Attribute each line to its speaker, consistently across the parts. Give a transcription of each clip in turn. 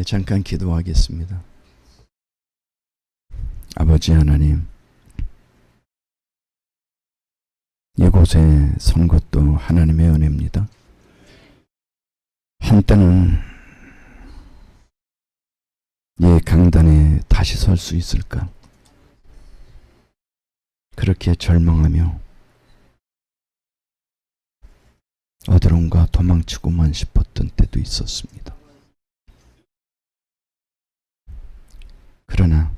Speaker 1: 잠깐 기도하겠습니다. 아버지 하나님, 이곳에 선 것도 하나님의 은혜입니다. 한때는 이 강단에 다시 설 수 있을까? 그렇게 절망하며 어디론가 도망치고만 싶었던 때도 있었습니다. 그러나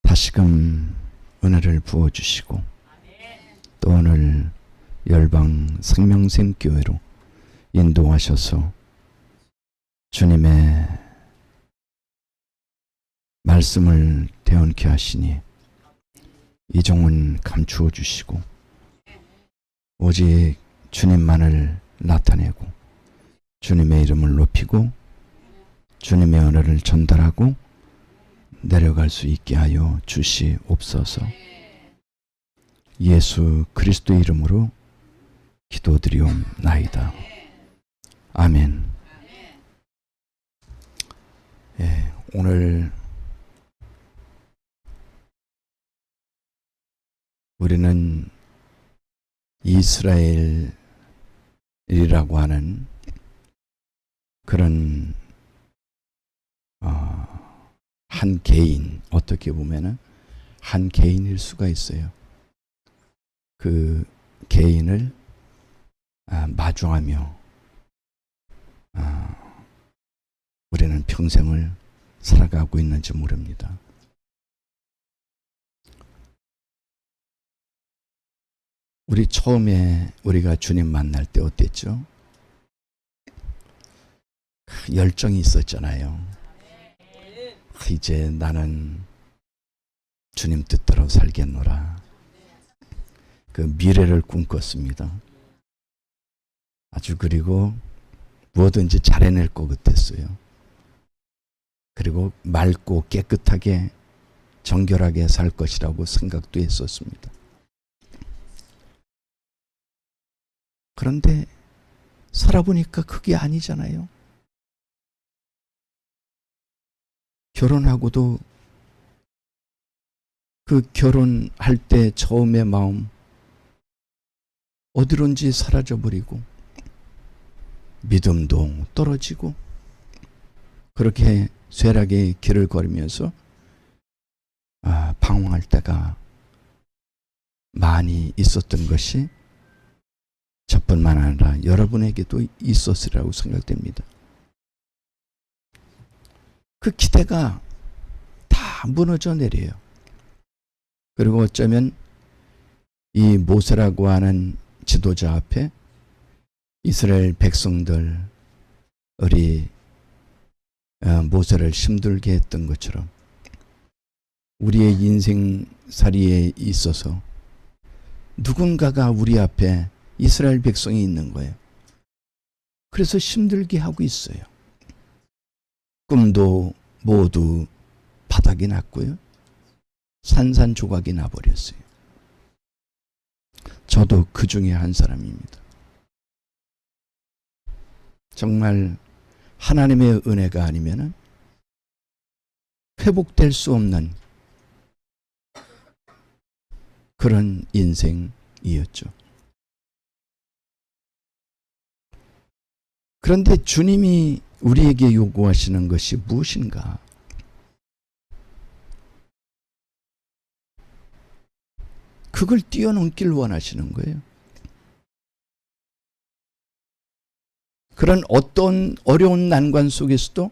Speaker 1: 다시금 은혜를 부어주시고 또 오늘 열방 생명샘교회로 인도하셔서 주님의 말씀을 대언케 하시니 이종은 감추어 주시고 오직 주님만을 나타내고 주님의 이름을 높이고 주님의 은혜를 전달하고 내려갈 수 있게 하여 주시옵소서. 예수 그리스도의 이름으로 기도드리옵나이다. 아멘. 오늘 우리는 이스라엘이라고 하는 그런 한 개인, 어떻게 보면은 한 개인일 수가 있어요. 그 개인을 마주하며 우리는 평생을 살아가고 있는지 모릅니다. 우리 처음에 우리가 주님 만날 때 어땠죠? 열정이 있었잖아요. 이제 나는 주님 뜻대로 살겠노라. 그 미래를 꿈꿨습니다. 아주 그리고 뭐든지 잘해낼 것 같았어요. 그리고 맑고 깨끗하게 정결하게 살 것이라고 생각도 했었습니다. 그런데 살아보니까 그게 아니잖아요. 결혼하고도 그 결혼할 때 처음의 마음 어디론지 사라져버리고 믿음도 떨어지고 그렇게 쇠락의 길을 걸으면서 방황할 때가 많이 있었던 것이 저뿐만 아니라 여러분에게도 있었으리라고 생각됩니다. 그 기대가 다 무너져 내려요. 그리고 어쩌면 이 모세라고 하는 지도자 앞에 이스라엘 백성들이 모세를 힘들게 했던 것처럼 우리의 인생살이에 있어서 누군가가 우리 앞에 이스라엘 백성이 있는 거예요. 그래서 힘들게 하고 있어요. 꿈도 모두 바닥이 났고요. 산산조각이 나버렸어요. 저도 그 중에 한 사람입니다. 정말 하나님의 은혜가 아니면은 회복될 수 없는 그런 인생이었죠. 그런데 주님이 우리에게 요구하시는 것이 무엇인가? 그걸 뛰어넘길 원하시는 거예요. 그런 어떤 어려운 난관 속에서도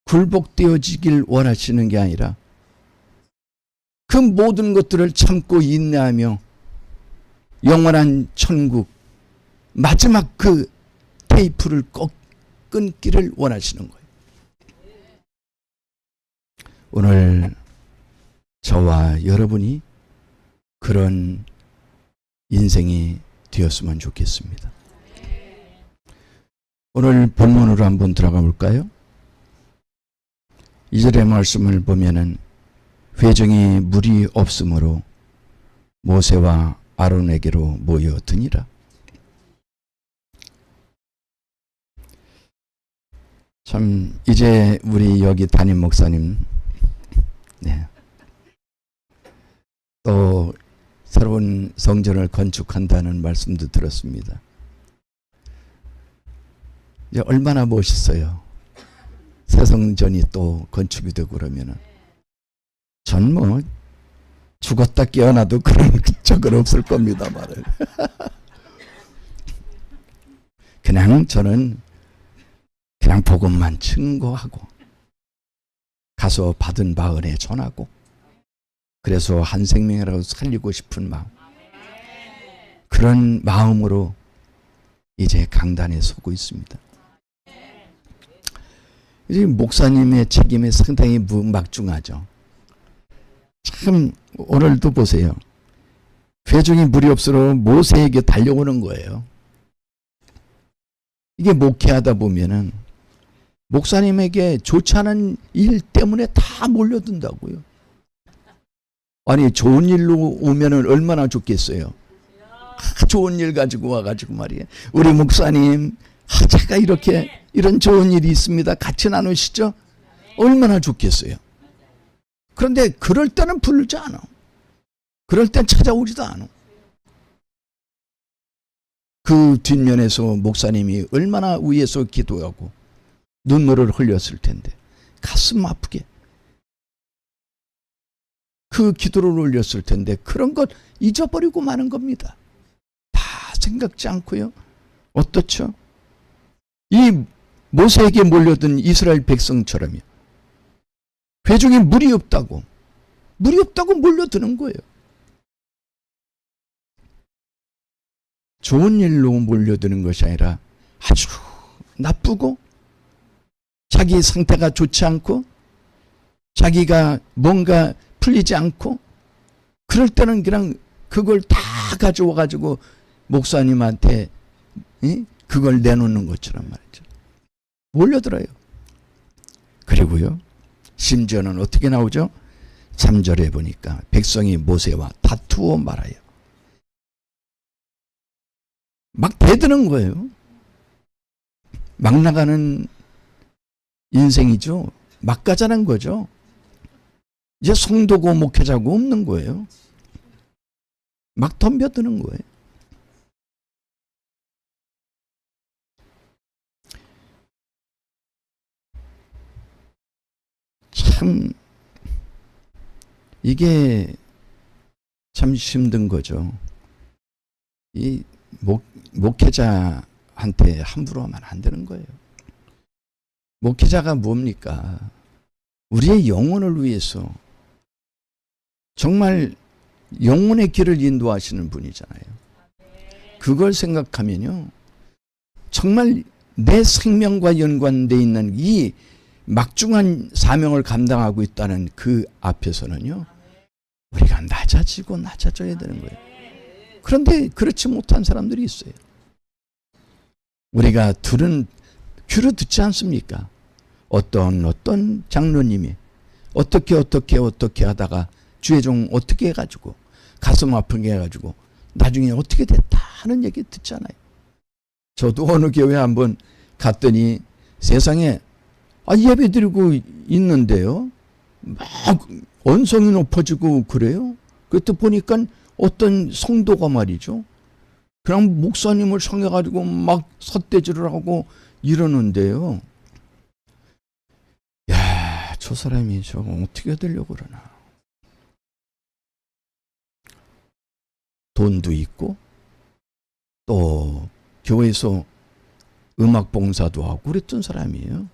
Speaker 1: 굴복되어지길 원하시는 게 아니라 그 모든 것들을 참고 인내하며 영원한 천국 마지막 그 테이프를 끊기를 원하시는 거예요. 오늘 저와 여러분이 그런 인생이 되었으면 좋겠습니다. 오늘 본문으로 한번 들어가 볼까요? 2절의 말씀을 보면은 회중이 물이 없으므로 모세와 아론에게로 모여드니라. 참 이제 우리 여기 담임 목사님 네. 또 새로운 성전을 건축한다는 말씀도 들었습니다. 이제 얼마나 멋있어요. 새 성전이 또 건축이 되고 그러면은 전 뭐 죽었다 깨어나도 그런 적은 없을 겁니다 말을. 그냥 저는 그냥 복음만 증거하고 가서 받은 바 은혜 전하고 그래서 한 생명이라도 살리고 싶은 마음, 그런 마음으로 이제 강단에 서고 있습니다. 이제 목사님의 책임이 상당히 막중하죠. 참 오늘도 보세요. 회중이 물이 없으러 모세에게 달려오는 거예요. 이게 목회하다 보면은 목사님에게 좋지 않은 일 때문에 다 몰려든다고요. 아니 좋은 일로 오면은 얼마나 좋겠어요. 좋은 일 가지고 와가지고 말이에요. 우리 목사님 제가 이렇게 이런 좋은 일이 있습니다. 같이 나누시죠. 얼마나 좋겠어요. 그런데 그럴 때는 부르지 않아. 그럴 땐 찾아오지도 않아. 그 뒷면에서 목사님이 얼마나 위에서 기도하고 눈물을 흘렸을 텐데 가슴 아프게 그 기도를 올렸을 텐데 그런 것 잊어버리고 마는 겁니다. 다 생각지 않고요. 어떻죠? 이 모세에게 몰려든 이스라엘 백성처럼요. 회중에 물이 없다고 몰려드는 거예요. 좋은 일로 몰려드는 것이 아니라 아주 나쁘고 자기 상태가 좋지 않고 자기가 뭔가 풀리지 않고 그럴 때는 그냥 그걸 다 가져와 가지고 목사님한테 그걸 내놓는 것처럼 말이죠. 몰려들어요. 그리고요. 심지어는 어떻게 나오죠? 3절에 보니까 백성이 모세와 다투어 말아요. 막 대드는 거예요. 막 나가는 인생이죠. 막 가자는 거죠. 이제 성도고 목회자고 없는 거예요. 막 덤벼드는 거예요. 참 이게 참 힘든 거죠. 이 목회자한테 함부로 하면 안 되는 거예요. 목회자가 뭡니까? 우리의 영혼을 위해서 정말 영혼의 길을 인도하시는 분이잖아요. 그걸 생각하면요. 정말 내 생명과 연관되어 있는 이 막중한 사명을 감당하고 있다는 그 앞에서는요. 우리가 낮아져야 되는 거예요. 그런데 그렇지 못한 사람들이 있어요. 우리가 귀로 듣지 않습니까? 어떤 장로님이 어떻게 하다가 주의 종 어떻게 해가지고 가슴 아프게 해가지고 나중에 어떻게 됐다 하는 얘기 듣잖아요. 저도 어느 교회 한번 갔더니 세상에 예배 드리고 있는데요. 막 언성이 높아지고 그래요. 그때 보니까 어떤 성도가 말이죠. 그냥 목사님을 성해가지고 막 삿대질을 하고 이러는데요. 야, 저 사람이 저거 어떻게 되려고 그러나. 돈도 있고 또 교회에서 음악 봉사도 하고 그랬던 사람이에요.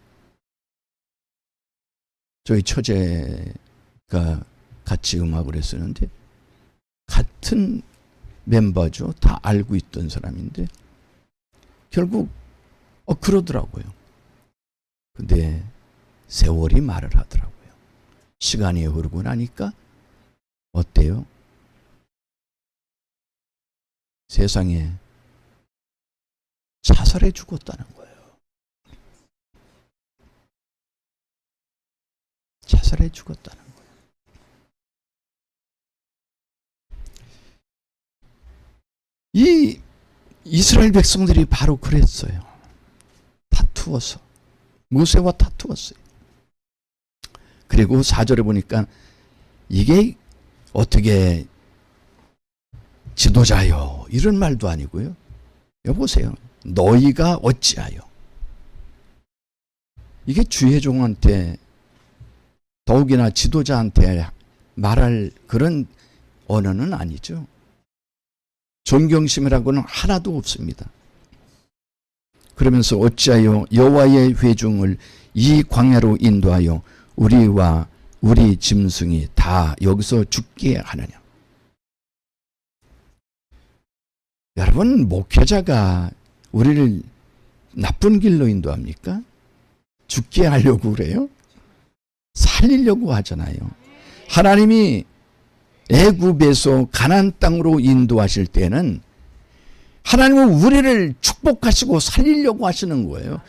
Speaker 1: 저희 처제가 같이 음악을 했었는데 같은 멤버죠. 다 알고 있던 사람인데 결국 그러더라고요. 근데 세월이 말을 하더라고요. 시간이 흐르고 나니까 어때요? 세상에 자살해 죽었다는 거예요. 자살해 죽었다는 거예요. 이 이스라엘 백성들이 바로 그랬어요. 다투어서 모세와 다투었어요. 그리고 4절에 보니까 이게 어떻게 지도자요 이런 말도 아니고요. 여보세요. 너희가 어찌하여. 이게 주의 종한테 더욱이나 지도자한테 말할 그런 언어는 아니죠. 존경심이라고는 하나도 없습니다. 그러면서 어찌하여 여호와의 회중을 이 광야로 인도하여 우리와 우리 짐승이 다 여기서 죽게 하느냐. 여러분, 목회자가 우리를 나쁜 길로 인도합니까? 죽게 하려고 그래요? 살리려고 하잖아요. 하나님이 애굽에서 가나안 땅으로 인도하실 때는 하나님은 우리를 축복하시고 살리려고 하시는 거예요.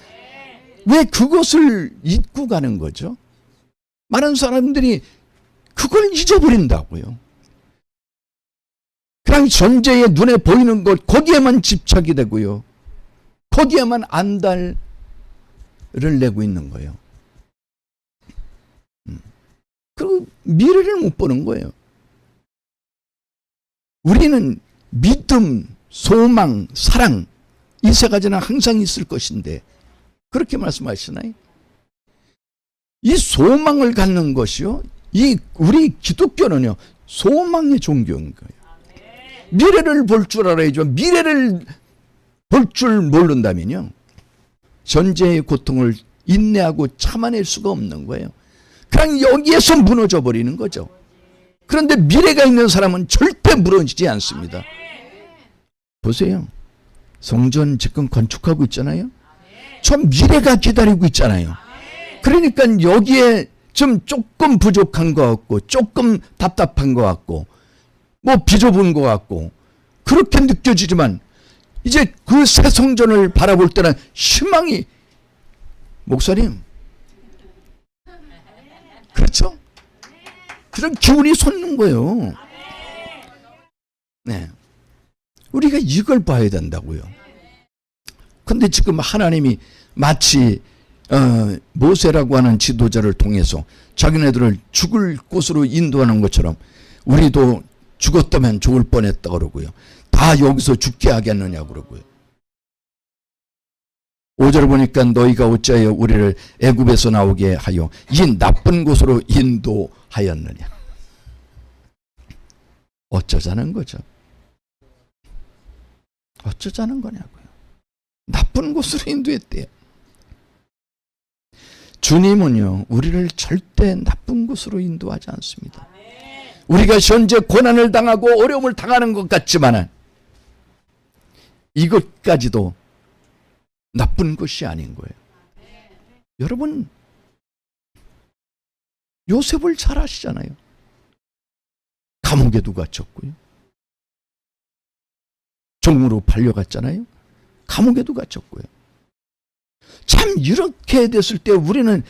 Speaker 1: 왜 그것을 잊고 가는 거죠? 많은 사람들이 그걸 잊어버린다고요. 그냥 전제에 눈에 보이는 것 거기에만 집착이 되고요. 거기에만 안달을 내고 있는 거예요. 그리고 미래를 못 보는 거예요. 우리는 믿음, 소망, 사랑 이 세 가지는 항상 있을 것인데 그렇게 말씀하시나요? 이 소망을 갖는 것이요. 우리 기독교는요. 소망의 종교인 거예요. 미래를 볼 줄 알아야죠. 미래를 볼 줄 모른다면요. 전제의 고통을 인내하고 참아낼 수가 없는 거예요. 그냥 여기에서 무너져 버리는 거죠. 그런데 미래가 있는 사람은 절대 무너지지 않습니다. 보세요. 성전 지금 건축하고 있잖아요. 저 미래가 기다리고 있잖아요. 그러니까 여기에 좀 조금 부족한 것 같고 조금 답답한 것 같고 뭐 비좁은 것 같고 그렇게 느껴지지만 이제 그 새 성전을 바라볼 때는 희망이 목사님 그렇죠? 그런 기운이 솟는 거예요. 네, 우리가 이걸 봐야 된다고요. 근데 지금 하나님이 마치 모세라고 하는 지도자를 통해서 자기네들을 죽을 곳으로 인도하는 것처럼 우리도 죽었다면 좋을 뻔했다 그러고요. 다 여기서 죽게 하겠느냐 그러고요. 5절 보니까 너희가 어찌하여 우리를 애굽에서 나오게 하여 이 나쁜 곳으로 인도하였느냐. 어쩌자는 거죠. 어쩌자는 거냐고요. 나쁜 곳으로 인도했대요. 주님은요, 우리를 절대 나쁜 곳으로 인도하지 않습니다. 우리가 현재 고난을 당하고 어려움을 당하는 것 같지만은 이것까지도 나쁜 것이 아닌 거예요. 여러분, 요셉을 잘 아시잖아요. 감옥에도 갇혔고요. 종으로 팔려갔잖아요. 감옥에도 갇혔고요. 참 이렇게 됐을 때 우리는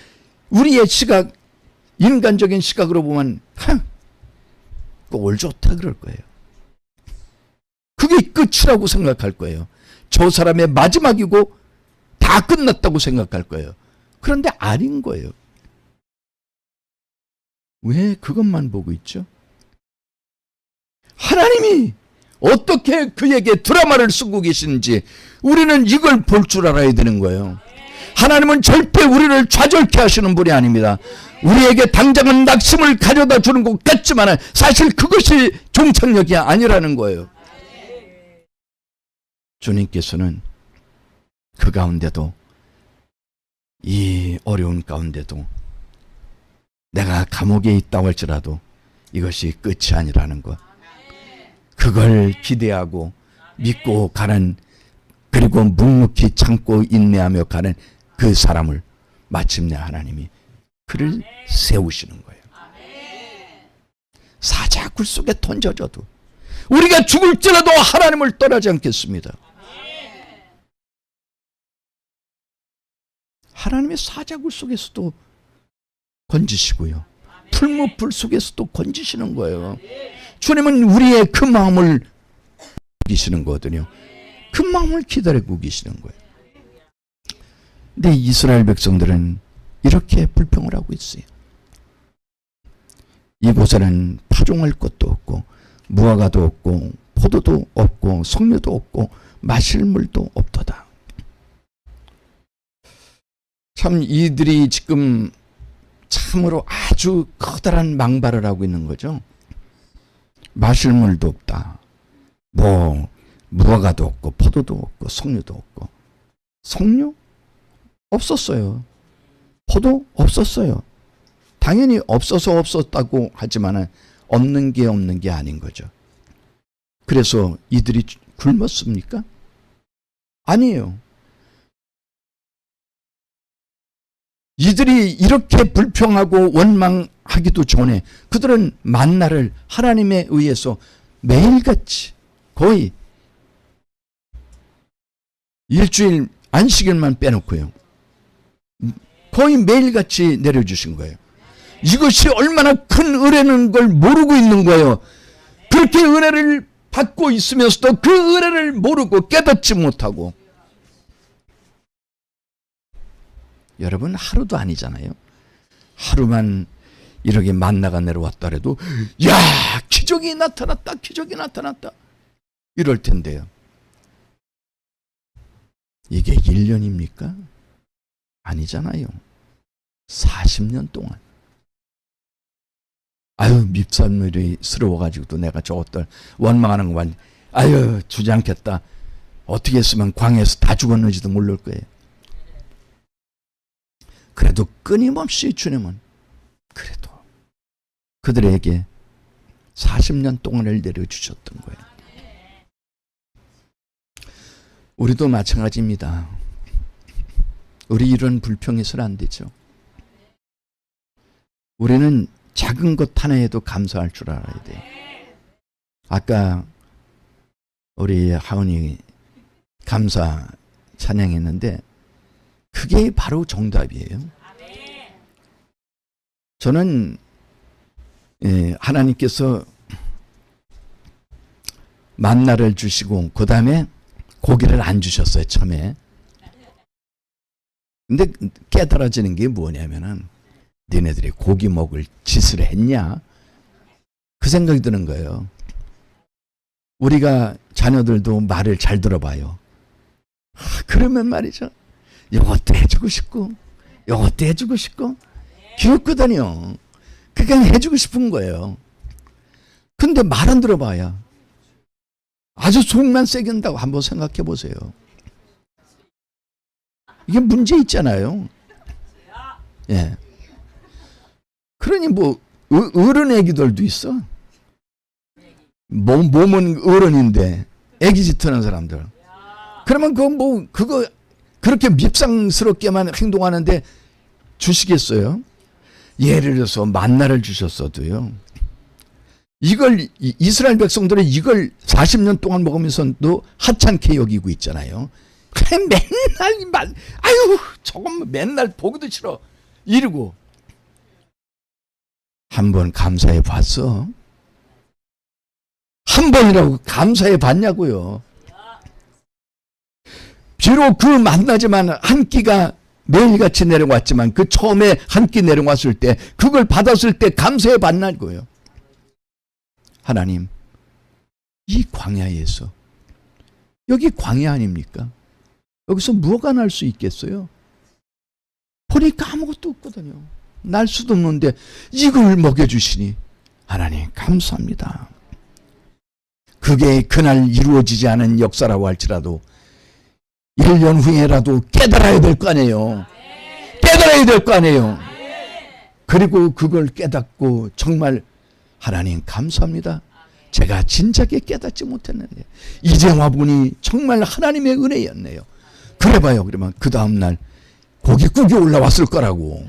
Speaker 1: 우리의 시각, 인간적인 시각으로 보면 꼴 좋다 그럴 거예요. 그게 끝이라고 생각할 거예요. 저 사람의 마지막이고 다 끝났다고 생각할 거예요. 그런데 아닌 거예요. 왜 그것만 보고 있죠? 하나님이 어떻게 그에게 드라마를 쓰고 계시는지 우리는 이걸 볼 줄 알아야 되는 거예요. 하나님은 절대 우리를 좌절케 하시는 분이 아닙니다. 우리에게 당장은 낙심을 가져다 주는 것 같지만 사실 그것이 종착역이 아니라는 거예요. 주님께서는 그 가운데도 이 어려운 가운데도 내가 감옥에 있다고 할지라도 이것이 끝이 아니라는 것, 그걸 기대하고 믿고 가는, 그리고 묵묵히 참고 인내하며 가는 그 사람을 마침내 하나님이 그를 세우시는 거예요. 사자굴 속에 던져져도 우리가 죽을지라도 하나님을 떠나지 않겠습니다. 하나님의 사자굴 속에서도 건지시고요. 풀무불 속에서도 건지시는 거예요. 주님은 우리의 그 마음을 기시는 거거든요. 그 마음을 기다리고 계시는 거예요. 근데 이스라엘 백성들은 이렇게 불평을 하고 있어요. 이곳에는 파종할 것도 없고 무화과도 없고 포도도 없고 석류도 없고 마실 물도 없도다. 참 이들이 지금 참으로 아주 커다란 망발을 하고 있는 거죠. 마실 물도 없다. 뭐 무화과도 없고 포도도 없고 석류도 없고. 석류? 없었어요. 포도? 없었어요. 당연히 없어서 없었다고 하지만 없는 게 아닌 거죠. 그래서 이들이 굶었습니까? 아니에요. 이들이 이렇게 불평하고 원망하기도 전에 그들은 만나를 하나님에 의해서 매일같이 거의 일주일 안식일만 빼놓고요. 거의 매일같이 내려주신 거예요. 이것이 얼마나 큰 은혜는 걸 모르고 있는 거예요. 그렇게 은혜를 받고 있으면서도 그 은혜를 모르고 깨닫지 못하고. 여러분 하루도 아니잖아요. 하루만 이렇게 만나가 내려왔다 해도 야 기적이 나타났다 기적이 나타났다 이럴 텐데요. 이게 1년입니까? 아니잖아요. 40년 동안. 아유 밉산물이 스러워가지고도 내가 저것들 원망하는 것만 아유 주지 않겠다. 어떻게 했으면 광야에서 다 죽었는지도 모를 거예요. 그래도 끊임없이 주님은 그래도 그들에게 40년 동안을 내려주셨던 거예요. 우리도 마찬가지입니다. 우리 이런 불평해서는 안 되죠. 우리는 작은 것 하나에도 감사할 줄 알아야 돼요. 아까 우리 하은이 감사 찬양했는데 그게 바로 정답이에요. 저는 하나님께서 만나를 주시고 그 다음에 고기를 안 주셨어요. 처음에. 근데 깨달아지는 게 뭐냐면은 니네들이 고기 먹을 짓을 했냐? 그 생각이 드는 거예요. 우리가 자녀들도 말을 잘 들어봐요. 그러면 말이죠. 이것도 해주고 싶고 이것도 해주고 싶고 귀엽거든요. 그냥 해주고 싶은 거예요. 근데 말 안 들어봐야 아주 속만 세게 한다고 한번 생각해 보세요. 이게 문제 있잖아요. 예. 그러니 뭐 어른 애기들도 있어. 몸은 어른인데 애기 짓하는 사람들. 그러면 그거 그렇게 밉상스럽게만 행동하는데 주시겠어요? 예를 들어서 만나를 주셨어도요. 이걸 이스라엘 백성들은 이걸 40년 동안 먹으면서도 하찮게 여기고 있잖아요. 그냥 맨날 아유 저건 맨날 보기도 싫어 이러고 한번 감사해 봤어? 한 번이라고 감사해 봤냐고요. 비록 그 만나지만 한 끼가 매일같이 내려왔지만 그 처음에 한 끼 내려왔을 때 그걸 받았을 때 감사해 봤냐고요. 하나님 이 광야에서 여기 광야 아닙니까? 여기서 뭐가 날 수 있겠어요? 보니까 아무것도 없거든요. 날 수도 없는데 이걸 먹여주시니 하나님 감사합니다. 그게 그날 이루어지지 않은 역사라고 할지라도 1년 후에라도 깨달아야 될 거 아니에요. 깨달아야 될 거 아니에요. 그리고 그걸 깨닫고 정말 하나님 감사합니다. 제가 진작에 깨닫지 못했는데 이제 와보니 정말 하나님의 은혜였네요. 그래봐요. 그러면 그 다음날 고깃국이 올라왔을 거라고.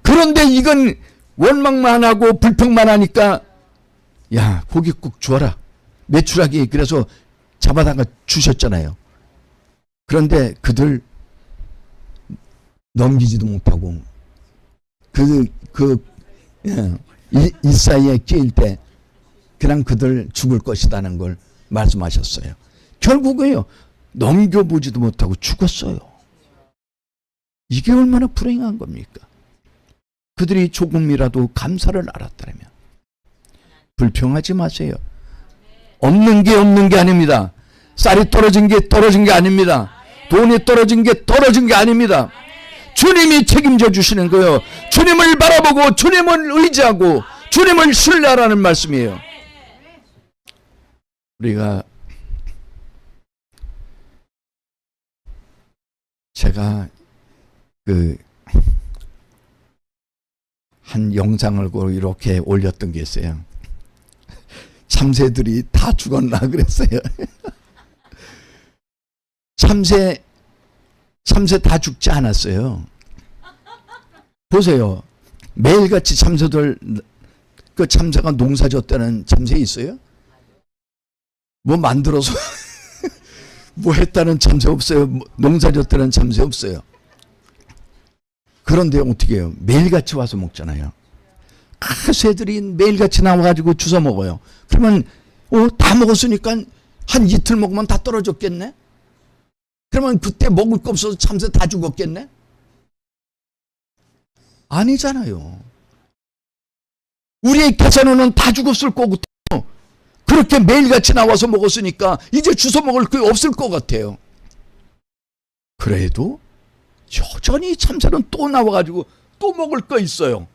Speaker 1: 그런데 이건 원망만 하고 불평만 하니까 야 고깃국 줘라. 메추라기 그래서 잡아다가 주셨잖아요. 그런데 그들 넘기지도 못하고 이 사이에 끼일 때 그냥 그들 죽을 것이라는 걸 말씀하셨어요. 결국에요 넘겨보지도 못하고 죽었어요. 이게 얼마나 불행한 겁니까? 그들이 조금이라도 감사를 알았다면. 불평하지 마세요. 없는 게 아닙니다. 쌀이 떨어진 게 아닙니다. 돈이 떨어진 게 아닙니다. 주님이 책임져 주시는 거예요. 주님을 바라보고 주님을 의지하고 주님을 신뢰하라는 말씀이에요. 우리가 제가 한 영상을 이렇게 올렸던 게 있어요. 참새들이 다 죽었나 그랬어요. 참새 다 죽지 않았어요. 보세요. 매일같이 참새가 농사 졌다는 참새 있어요? 뭐 만들어서 뭐 했다는 참새 없어요. 농사 졌다는 참새 없어요. 그런데 어떻게 해요? 매일같이 와서 먹잖아요. 새들이 매일같이 나와가지고 주워 먹어요. 그러면 다 먹었으니까 한 이틀 먹으면 다 떨어졌겠네? 그러면 그때 먹을 거 없어서 참새 다 죽었겠네? 아니잖아요. 우리의 계산으로는 다 죽었을 거고 그렇게 매일같이 나와서 먹었으니까 이제 주워 먹을 게 없을 것 같아요. 그래도 여전히 참새는 또 나와가지고 또 먹을 거 있어요.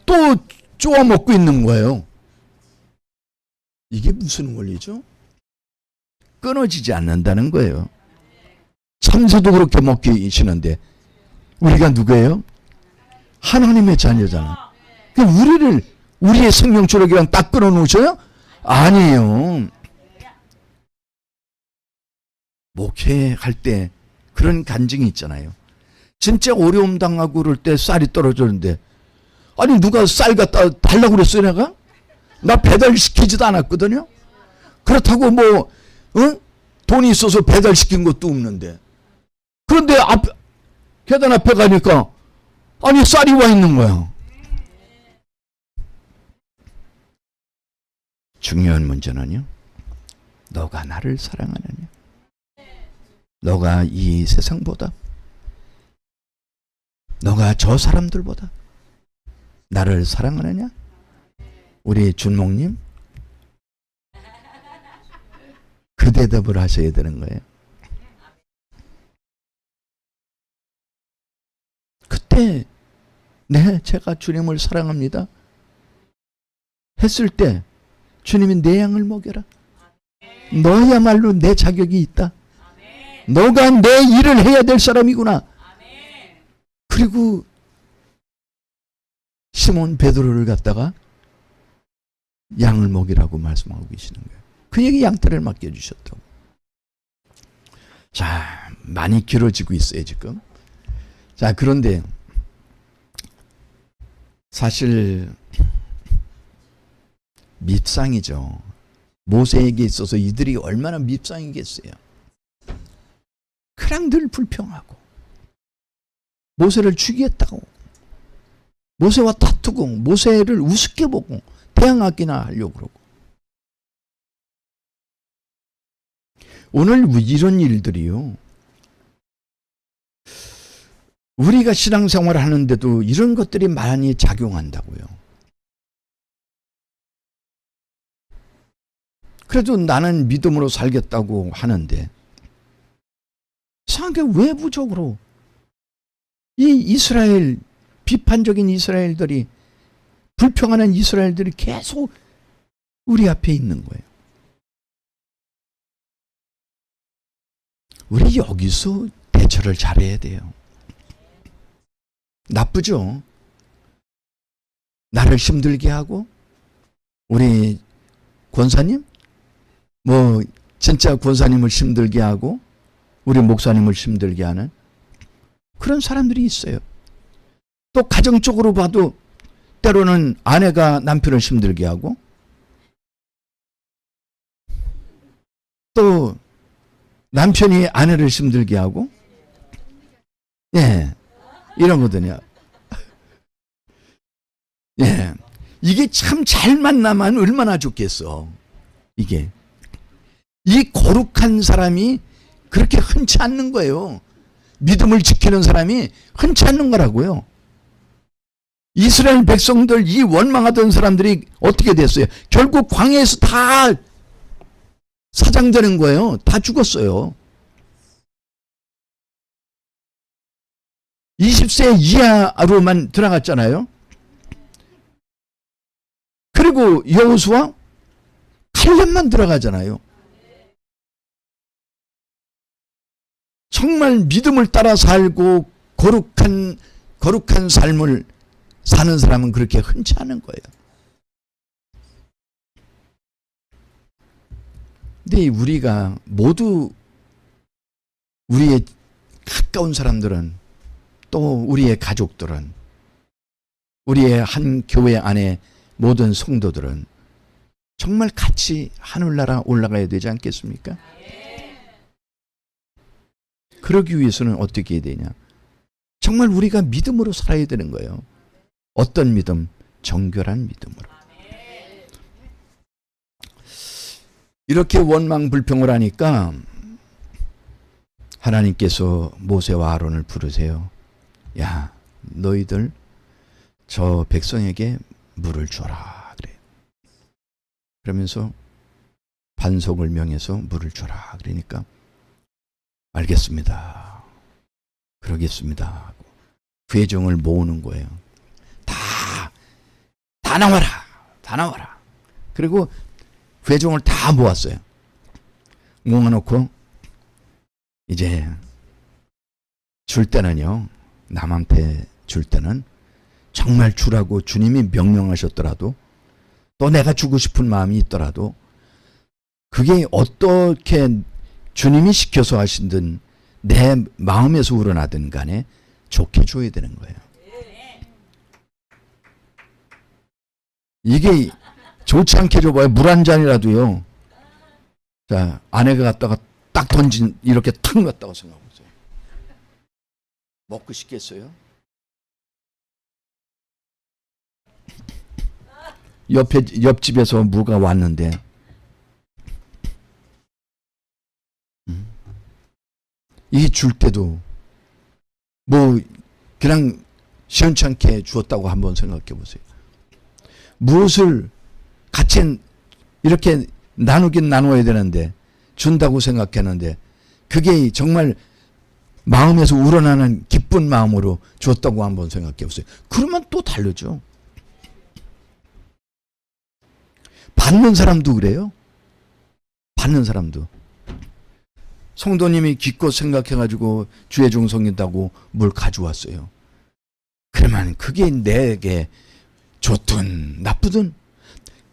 Speaker 1: 또 쪼아 먹고 있는 거예요. 이게 무슨 원리죠? 끊어지지 않는다는 거예요. 참새도 그렇게 먹기시는데 우리가 누구예요? 하나님의 자녀잖아. 우리의 생명 주력이랑 딱 끊어 놓으셔요? 아니에요. 목회할 때 그런 간증이 있잖아요. 진짜 어려움 당하고 그럴 때 쌀이 떨어졌는데 아니 누가 쌀 갖다 달라고 그랬어요 내가? 나 배달시키지도 않았거든요. 그렇다고 돈이 있어서 배달시킨 것도 없는데 그런데 계단 앞에 가니까 아니 쌀이 와 있는 거야. 중요한 문제는요. 너가 나를 사랑하느냐? 너가 이 세상보다 너가 저 사람들보다 나를 사랑하느냐? 우리 준목님 그 대답을 하셔야 되는 거예요. 그때 제가 주님을 사랑합니다 했을 때 주님이 내 양을 먹여라. 너야말로 내 자격이 있다. 너가 내 일을 해야 될 사람이구나. 그리고 시몬 베드로를 갖다가 양을 먹이라고 말씀하고 계시는 거예요. 그에게 양떼를 맡겨주셨다고. 자, 많이 길어지고 있어요 지금. 자, 그런데 사실 밉상이죠. 모세에게 있어서 이들이 얼마나 밉상이겠어요. 그냥 늘 불평하고 모세를 죽이겠다고 모세와 다투고 모세를 우습게 보고 대항하기나 하려고 그러고. 오늘 이런 일들이요. 우리가 신앙생활을 하는데도 이런 것들이 많이 작용한다고요. 그래도 나는 믿음으로 살겠다고 하는데 이상하게 외부적으로 이 비판적인 이스라엘들이 불평하는 이스라엘들이 계속 우리 앞에 있는 거예요. 우리 여기서 대처를 잘해야 돼요. 나쁘죠? 나를 힘들게 하고 우리 권사님? 진짜 권사님을 힘들게 하고 우리 목사님을 힘들게 하는 그런 사람들이 있어요. 또 가정적으로 봐도 때로는 아내가 남편을 힘들게 하고 또 남편이 아내를 힘들게 하고 이런 거거든요. 이게 참 잘 만나면 얼마나 좋겠어. 이 거룩한 사람이 그렇게 흔치 않는 거예요. 믿음을 지키는 사람이 흔치 않는 거라고요. 이스라엘 백성들, 이 원망하던 사람들이 어떻게 됐어요? 결국 광야에서 다 사장되는 거예요. 다 죽었어요. 20세 이하로만 들어갔잖아요. 그리고 여호수아 칼렙만 들어가잖아요. 정말 믿음을 따라 살고 거룩한 삶을 사는 사람은 그렇게 흔치 않은 거예요. 근데 우리가 모두, 우리의 가까운 사람들은, 또 우리의 가족들은, 우리의 한 교회 안에 모든 성도들은 정말 같이 하늘나라 올라가야 되지 않겠습니까? 그러기 위해서는 어떻게 해야 되냐? 정말 우리가 믿음으로 살아야 되는 거예요. 어떤 믿음? 정결한 믿음으로. 이렇게 원망불평을 하니까 하나님께서 모세와 아론을 부르세요. 야, 너희들 저 백성에게 물을 줘라 그래요. 그러면서 반석을 명해서 물을 줘라 그러니까 알겠습니다. 그러겠습니다 하고 회중을 모으는 거예요. 다 나와라. 다 나와라. 그리고 회중을 다 모았어요. 모아놓고 이제 줄 때는요, 남한테 줄 때는 정말 주라고 주님이 명령하셨더라도, 또 내가 주고 싶은 마음이 있더라도, 그게 어떻게 주님이 시켜서 하신든 내 마음에서 우러나든 간에 좋게 줘야 되는 거예요. 이게 좋지 않게 줘봐요. 물 한 잔이라도요. 자, 아내가 갖다가 딱 던진, 이렇게 탁 넣었다고 생각해보세요. 먹고 싶겠어요? 옆집에서 무가 왔는데, 이 줄 때도 뭐 그냥 시원찮게 주었다고 한번 생각해 보세요. 무엇을 같이 이렇게 나누긴 나눠야 되는데, 준다고 생각했는데 그게 정말 마음에서 우러나는 기쁜 마음으로 줬다고 한번 생각해 보세요. 그러면 또 다르죠. 받는 사람도 그래요. 받는 사람도. 성도님이 기껏 생각해가지고 주의 종성이다고 뭘 가져왔어요. 그러면 그게 내게 좋든 나쁘든,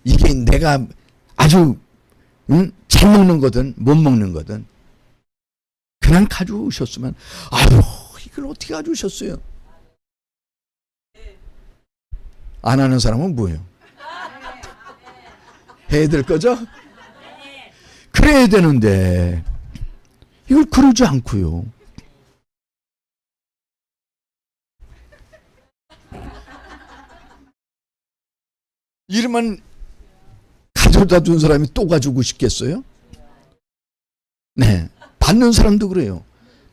Speaker 1: 이게 내가 아주 잘 먹는 거든 못 먹는 거든 그냥 가져오셨으면, 아유 이걸 어떻게 가져오셨어요? 안 하는 사람은 뭐예요? 해야 될 거죠? 그래야 되는데 이걸 그러지 않고요. 이러면 가져다 준 사람이 또 가지고 싶겠어요? 네. 받는 사람도 그래요.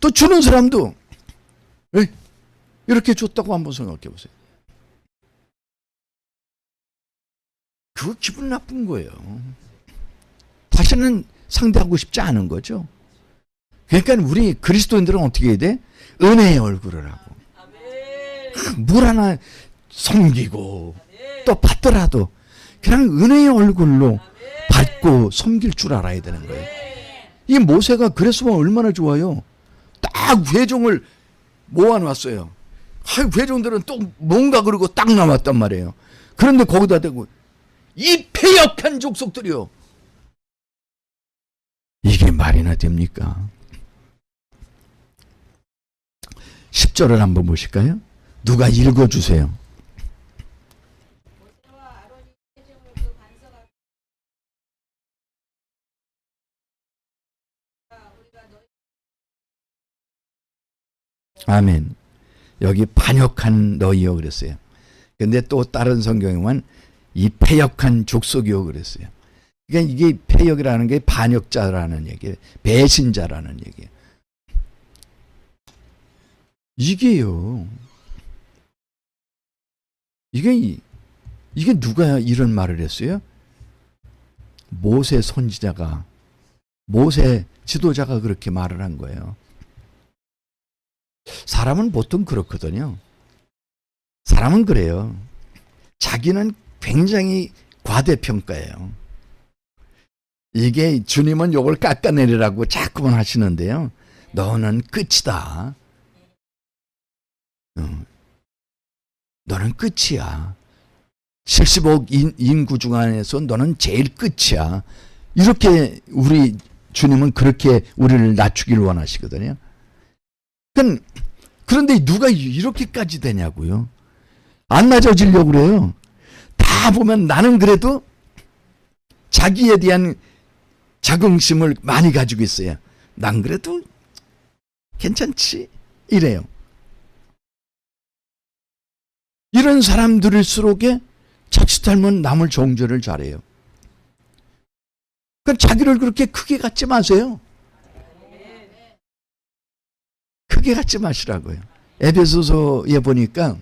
Speaker 1: 또 주는 사람도 이렇게 줬다고 한번 생각해 보세요. 그거 기분 나쁜 거예요. 다시는 상대하고 싶지 않은 거죠. 그러니까 우리 그리스도인들은 어떻게 해야 돼? 은혜의 얼굴을 하고, 물 하나 섬기고, 또 받더라도 그냥 은혜의 얼굴로 받고 섬길 줄 알아야 되는 거예요. 이 모세가 그랬으면 얼마나 좋아요. 딱 회종을 모아놨어요. 회종들은 또 뭔가 그러고 딱 나왔단 말이에요. 그런데 거기다 대고 이 패역한 족속들이요. 이게 말이나 됩니까? 10절을 한번 보실까요? 누가 읽어주세요. 아멘. 여기 반역한 너희요 그랬어요. 근데 또 다른 성경에만 이 패역한 족속이요 그랬어요. 그러니까 이게 패역이라는 게 반역자라는 얘기예요. 배신자라는 얘기예요. 이게요. 이게 누가 이런 말을 했어요? 모세 선지자가, 모세 지도자가 그렇게 말을 한 거예요. 사람은 보통 그렇거든요. 사람은 그래요. 자기는 굉장히 과대평가예요. 이게 주님은 요걸 깎아내리라고 자꾸만 하시는데요. 너는 끝이다. 너는 끝이야. 70억 인구 중 안에서 너는 제일 끝이야. 이렇게 우리 주님은 그렇게 우리를 낮추기를 원하시거든요. 그런데 누가 이렇게까지 되냐고요. 안 낮아지려고 그래요. 다 보면 나는 그래도 자기에 대한 자긍심을 많이 가지고 있어요. 난 그래도 괜찮지 이래요. 이런 사람들일수록에 자칫하면 남을 정죄를 잘해요. 그러니까 자기를 그렇게 크게 갖지 마세요. 크게 갖지 마시라고요. 에베소서에 보니까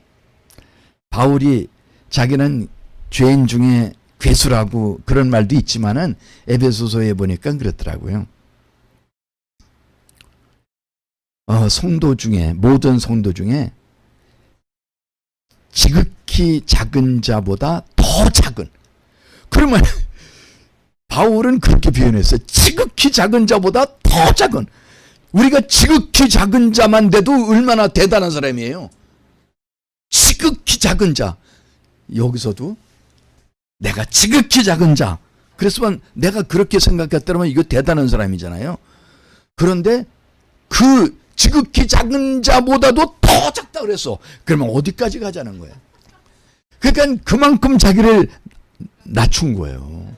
Speaker 1: 바울이 자기는 죄인 중에 괴수라고 그런 말도 있지만은 에베소서에 보니까 그렇더라고요. 성도 중에, 모든 성도 중에 지극히 작은 자보다 더 작은. 그러면 바울은 그렇게 표현했어요. 지극히 작은 자보다 더 작은. 우리가 지극히 작은 자만 돼도 얼마나 대단한 사람이에요. 지극히 작은 자. 여기서도 내가 지극히 작은 자. 그랬으면 내가 그렇게 생각했다면 이거 대단한 사람이잖아요. 그런데 그 지극히 작은 자보다도 더 작다 그랬어. 그러면 어디까지 가자는 거예요? 그러니까 그만큼 자기를 낮춘 거예요.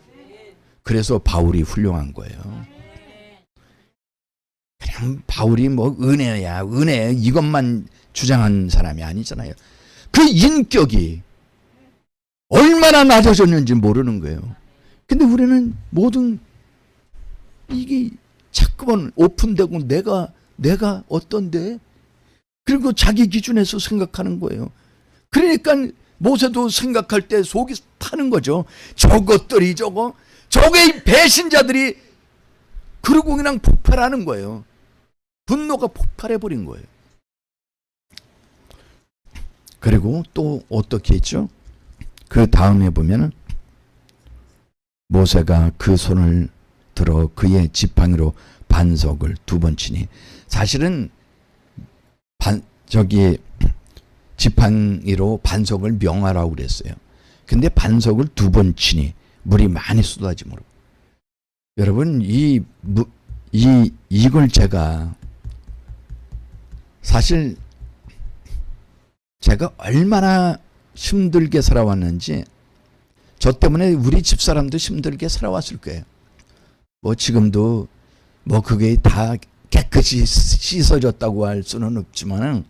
Speaker 1: 그래서 바울이 훌륭한 거예요. 그냥 바울이 뭐 은혜야, 은혜 이것만 주장한 사람이 아니잖아요. 그 인격이 얼마나 낮아졌는지 모르는 거예요. 근데 우리는 모든 이게 자꾸만 오픈되고 내가 어떤데? 그리고 자기 기준에서 생각하는 거예요. 그러니까 모세도 생각할 때 속이 타는 거죠. 저것들이 저게 배신자들이 그러고 그냥 폭발하는 거예요. 분노가 폭발해버린 거예요. 그리고 또 어떻게 했죠? 그 다음에 보면은 모세가 그 손을 들어 그의 지팡이로 반석을 2번 치니, 사실은 지팡이로 반석을 명하라고 그랬어요. 근데 반석을 2번 치니 물이 많이 쏟아지므로. 여러분 이걸 제가 사실 제가 얼마나 힘들게 살아왔는지, 저 때문에 우리 집사람도 힘들게 살아왔을 거예요. 뭐 지금도 뭐 그게 다 깨끗이 씻어졌다고 할 수는 없지만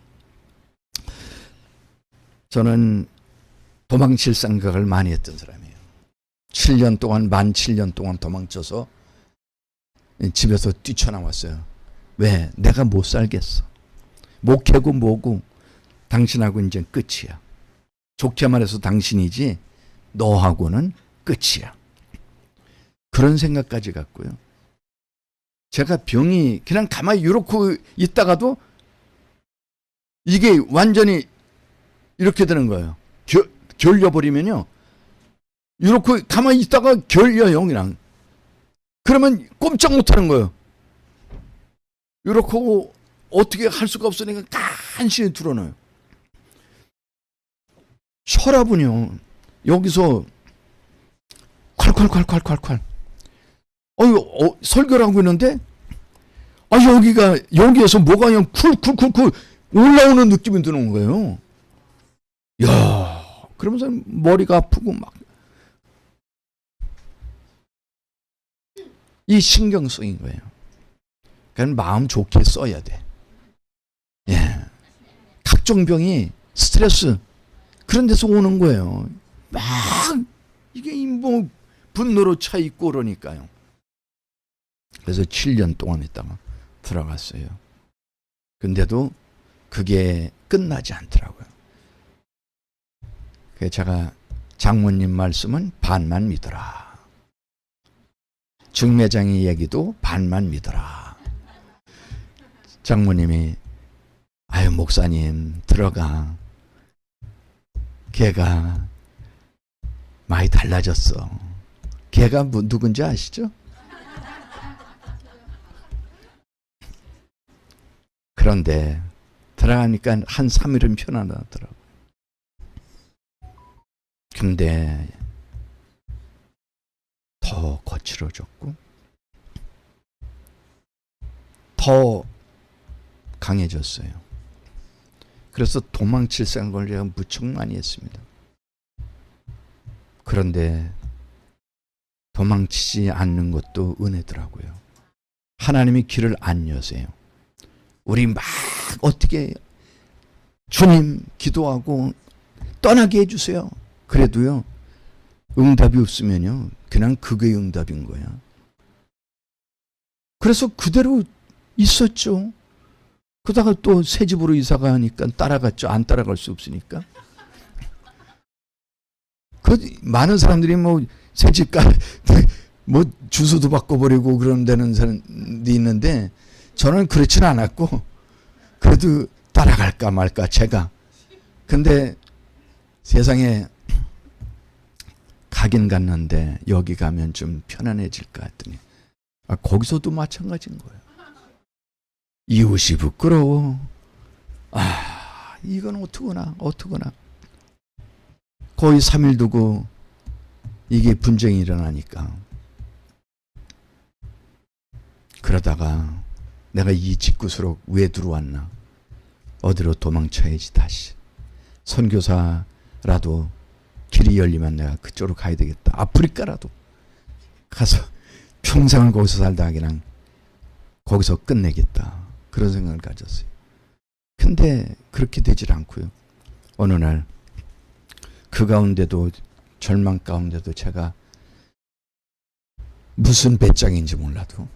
Speaker 1: 저는 도망칠 생각을 많이 했던 사람이에요. 7년 동안, 만 7년 동안 도망쳐서 집에서 뛰쳐나왔어요. 왜? 내가 못 살겠어. 목회고 뭐고 당신하고 이제 끝이야. 좋게 말해서 당신이지 너하고는 끝이야. 그런 생각까지 갖고요. 제가 병이 그냥 가만히 이렇게 있다가도 이게 완전히 이렇게 되는 거예요. 결려버리면요. 이렇게 가만히 있다가 결려요, 그냥. 그러면 꼼짝 못하는 거예요. 이렇게 하고 어떻게 할 수가 없으니까 간신히 들어놔요. 혈압은요, 여기서 콸콸콸콸콸콸. 설교를 하고 있는데, 여기에서 뭐가 그냥 쿨쿨쿨쿨 올라오는 느낌이 드는 거예요. 야, 그러면서 머리가 아프고 막. 이 신경성인 거예요. 그냥 마음 좋게 써야 돼. 예. 각종 병이 스트레스, 그런 데서 오는 거예요. 막, 이게 뭐, 분노로 차 있고 그러니까요. 그래서 7년 동안 있다가 들어갔어요. 근데도 그게 끝나지 않더라고요. 그래서 제가 장모님 말씀은 반만 믿어라. 중매장의 얘기도 반만 믿어라. 장모님이 아유 목사님 들어가. 걔가 많이 달라졌어. 걔가 누군지 아시죠? 그런데 들어가니까 한 3일은 편안하더라고요. 근데 더 거칠어졌고 더 강해졌어요. 그래서 도망칠 생각을 제가 무척 많이 했습니다. 그런데 도망치지 않는 것도 은혜더라고요. 하나님이 길을 안 여세요. 우리 막 어떻게 주님 기도하고 떠나게 해주세요. 그래도요 응답이 없으면요 그냥 그게 응답인 거야. 그래서 그대로 있었죠. 그러다가 또 새 집으로 이사 가니까 따라갔죠. 안 따라갈 수 없으니까. 그 많은 사람들이 뭐 새 집 뭐 주소도 바꿔버리고 그런 데는 사람들이 있는데 저는 그렇지는 않았고 그래도 따라갈까 말까 제가. 근데 세상에 가긴 갔는데 여기 가면 좀 편안해질까 했더니 거기서도 마찬가지인 거예요. 이웃이 부끄러워. 이건 어떡하나. 거의 3일 두고 이게 분쟁이 일어나니까. 그러다가 내가 이 집구석으로 왜 들어왔나. 어디로 도망쳐야지 다시. 선교사라도 길이 열리면 내가 그쪽으로 가야 되겠다. 아프리카라도 가서 평생을 거기서 살다가 그냥 거기서 끝내겠다. 그런 생각을 가졌어요. 근데 그렇게 되질 않고요. 어느 날 그 가운데도 절망 가운데도 제가 무슨 배짱인지 몰라도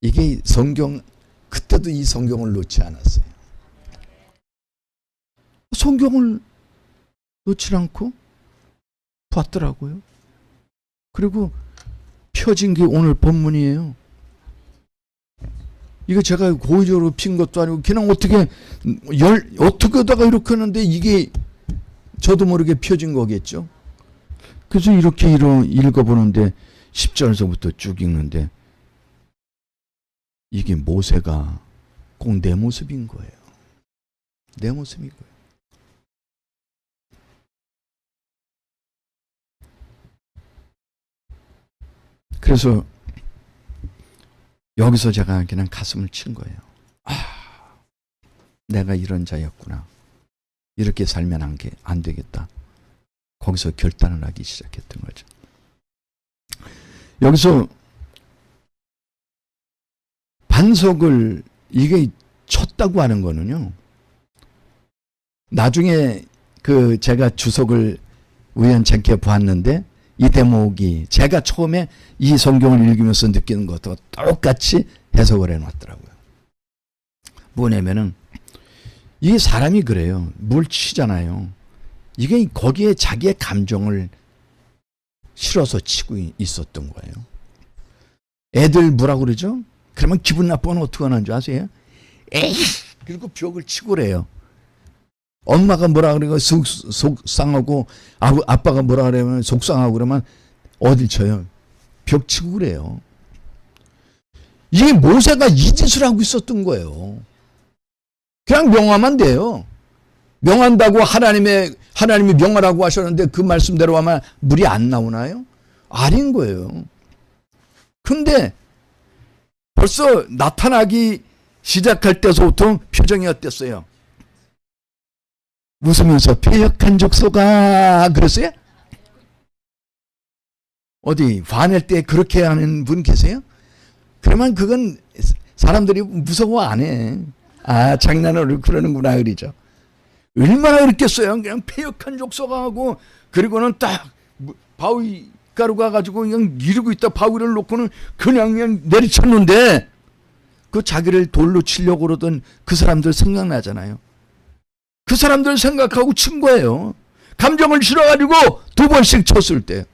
Speaker 1: 이게 성경 그때도 이 성경을 놓지 않았어요. 성경을 놓지 않고 봤더라고요. 그리고 펴진 게 오늘 본문이에요. 이거 제가 고의적으로 핀 것도 아니고 그냥 어떻게 하다가 이렇게 하는데 이게 저도 모르게 펴진 거겠죠. 그래서 이렇게 읽어보는데 10절서부터 쭉 읽는데 이게 모세가 꼭 내 모습인 거예요. 내 모습인 거예요. 그래서 여기서 제가 그냥 가슴을 친 거예요. 내가 이런 자였구나. 이렇게 살면 안 되겠다. 거기서 결단을 하기 시작했던 거죠. 여기서 반석을 이게 쳤다고 하는 거는요. 나중에 제가 주석을 우연찮게 보았는데 이 대목이 제가 처음에 이 성경을 읽으면서 느끼는 것과 똑같이 해석을 해놨더라고요. 뭐냐면은 이 사람이 그래요. 뭘 치잖아요. 이게 거기에 자기의 감정을 실어서 치고 있었던 거예요. 애들 뭐라고 그러죠? 그러면 기분 나쁘면 어떻게 하는 줄 아세요? 에이! 그리고 벽을 치고 그래요. 엄마가 뭐라 그러고 속상하고 아빠가 뭐라 그러면 속상하고 그러면 어딜 쳐요? 벽 치고 그래요. 이게 모세가 이 짓을 하고 있었던 거예요. 그냥 명하면 돼요. 명한다고 하나님이 명하라고 하셨는데 그 말씀대로 하면 물이 안 나오나요? 아닌 거예요. 근데 벌써 나타나기 시작할 때서부터 표정이 어땠어요? 웃으면서 패역한 족속아 그랬어요? 어디 화낼 때 그렇게 하는 분 계세요? 그러면 그건 사람들이 무서워 안 해. 장난으로 그러는구나 그러죠. 얼마나 그랬겠어요. 그냥 패역한 족속아 하고 그리고는 딱 바위 가루 가가지고 그냥 이러고 있다 바위를 놓고는 그냥 내리쳤는데 그 자기를 돌로 치려고 그러던 그 사람들 생각나잖아요. 그 사람들 생각하고 친 거예요. 감정을 실어가지고 2번씩 쳤을 때.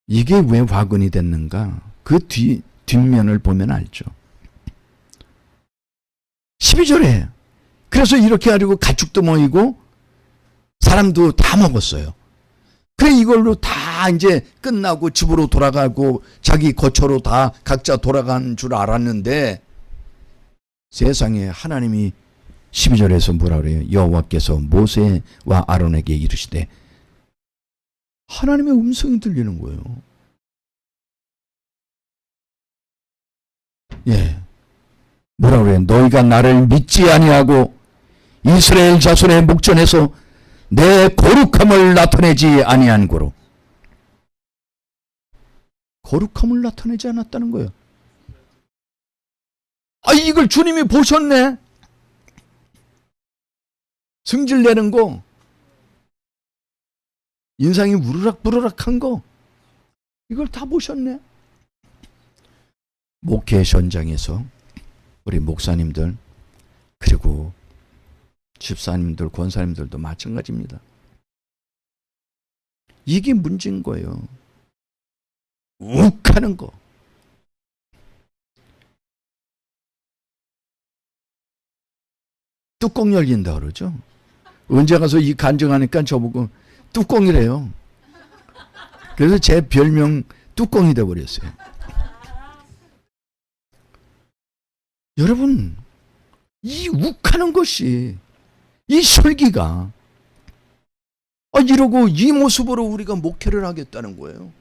Speaker 1: 이게 왜 화근이 됐는가? 그 뒷면을 보면 알죠. 12절에 그래서 이렇게 가지고 가축도 모이고 사람도 다 먹었어요. 그래 이걸로 다 이제 끝나고 집으로 돌아가고 자기 거처로 다 각자 돌아간 줄 알았는데 세상에 하나님이 12절에서 뭐라 그래요? 여호와께서 모세와 아론에게 이르시되 하나님의 음성이 들리는 거예요. 예. 뭐라 그래요? 너희가 나를 믿지 아니하고 이스라엘 자손의 목전에서 내 거룩함을 나타내지 아니한 고로. 거룩함을 나타내지 않았다는 거예요. 아, 이걸 주님이 보셨네. 승질내는 거, 인상이 우르락부르락한 거, 이걸 다 보셨네. 목회 현장에서 우리 목사님들 그리고 집사님들, 권사님들도 마찬가지입니다. 이게 문제인 거예요. 욱하는 거. 뚜껑 열린다 그러죠. 언제 가서 이 간증하니까 저보고 뚜껑이래요. 그래서 제 별명 뚜껑이 돼버렸어요. 여러분, 이 욱하는 것이, 이 설기가 이러고 이 모습으로 우리가 목회를 하겠다는 거예요.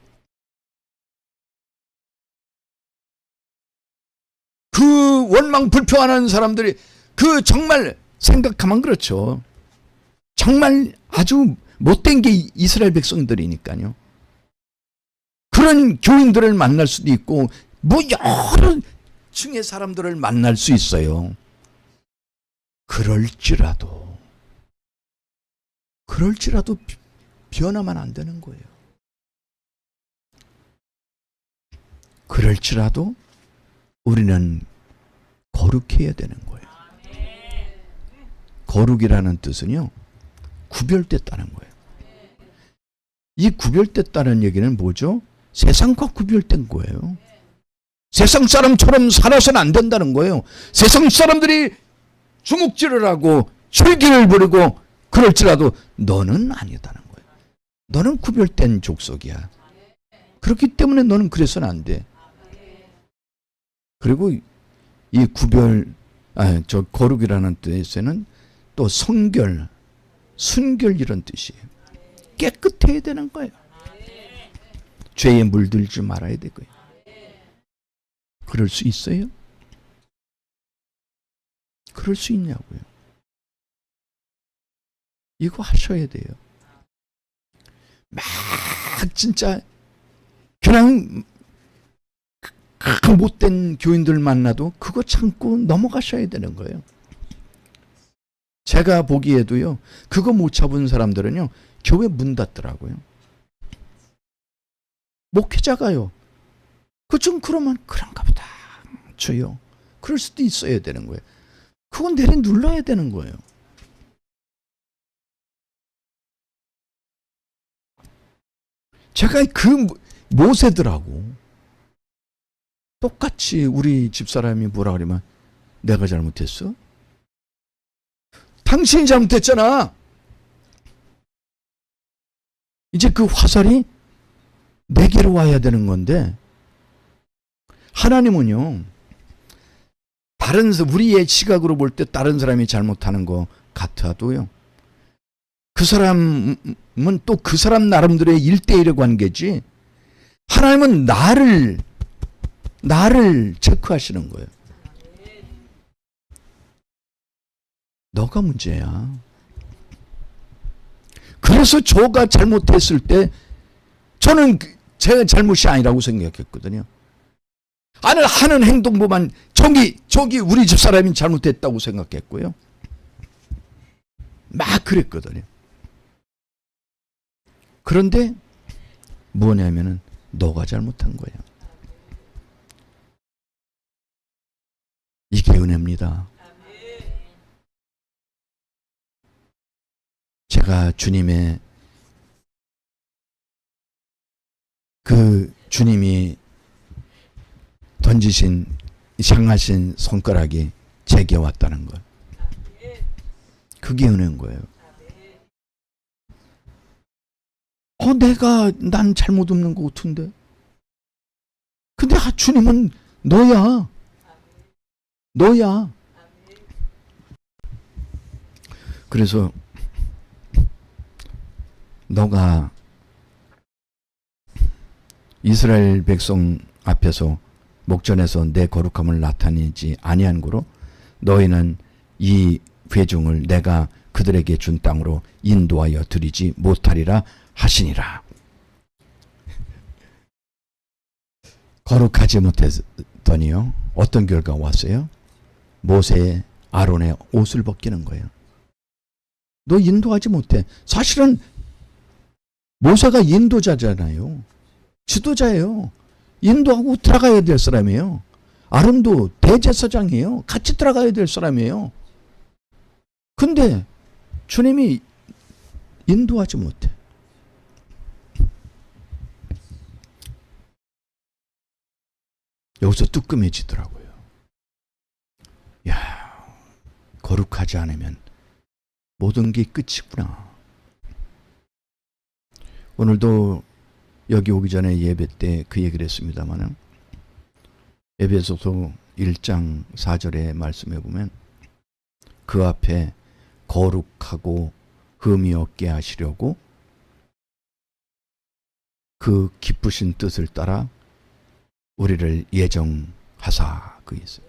Speaker 1: 그 원망 불평하는 사람들이 그 정말 생각하면 그렇죠. 정말 아주 못된 게 이스라엘 백성들이니까요. 그런 교인들을 만날 수도 있고 뭐 여러 층의 사람들을 만날 수 있어요. 그럴지라도 변하면 안 되는 거예요. 그럴지라도 우리는 거룩해야 되는 거예요. 거룩이라는 뜻은요, 구별됐다는 거예요. 이 구별됐다는 얘기는 뭐죠? 세상과 구별된 거예요. 세상 사람처럼 살아서는 안 된다는 거예요. 세상 사람들이 주먹질을 하고 술기를 부리고 그럴지라도 너는 아니다는 거예요. 너는 구별된 족속이야. 그렇기 때문에 너는 그래서는 안 돼. 그리고 이 거룩이라는 뜻에는 또 성결, 순결 이런 뜻이에요. 깨끗해야 되는 거예요. 죄에 물들지 말아야 되고요. 그럴 수 있어요? 그럴 수 있냐고요. 이거 하셔야 돼요. 막 진짜 그냥 못된 교인들 만나도 그거 참고 넘어가셔야 되는 거예요. 제가 보기에도요, 그거 못 잡은 사람들은요, 교회 문 닫더라고요. 목회자가요, 좀 그러면 그런가 보다. 주요. 그럴 수도 있어야 되는 거예요. 그건 내려 눌러야 되는 거예요. 제가 그 모세들하고 똑같이 우리 집사람이 뭐라 그러면 내가 잘못했어? 당신이 잘못했잖아. 이제 그 화살이 내게로 와야 되는 건데 하나님은요, 우리의 시각으로 볼 때 다른 사람이 잘못하는 것 같아도요, 그 사람은 또 그 사람 나름대로의 1대1의 관계지, 하나님은 나를 체크하시는 거예요. 너가 문제야. 그래서 저가 잘못했을 때 저는 제 잘못이 아니라고 생각했거든요. 하는 행동보만 저기 우리 집사람이 잘못했다고 생각했고요. 막 그랬거든요. 그런데 뭐냐면은 너가 잘못한 거야. 이게 은혜입니다. 제가 주님의 그 주님이 던지신 향하신 손가락이 제게 왔다는 것. 그게 은혜인 거예요. 난 잘못 없는 것 같은데. 근데 주님은 너야. 그래서 너가 이스라엘 백성 앞에서 목전에서 내 거룩함을 나타내지 아니한 고로 너희는 이 회중을 내가 그들에게 준 땅으로 인도하여 드리지 못하리라 하시니라. 거룩하지 못했더니요, 어떤 결과가 왔어요? 모세, 아론의 옷을 벗기는 거예요. 너 인도하지 못해. 사실은 모세가 인도자잖아요. 지도자예요. 인도하고 들어가야 될 사람이에요. 아론도 대제사장이에요. 같이 들어가야 될 사람이에요. 근데 주님이 인도하지 못해. 여기서 뜨끔해지더라고요. 야, 거룩하지 않으면 모든 게 끝이구나. 오늘도 여기 오기 전에 예배 때 그 얘기를 했습니다마는, 에베소서 1장 4절의 말씀에 보면 그 앞에 거룩하고 흠이 없게 하시려고 그 기쁘신 뜻을 따라 우리를 예정하사, 그 있어요.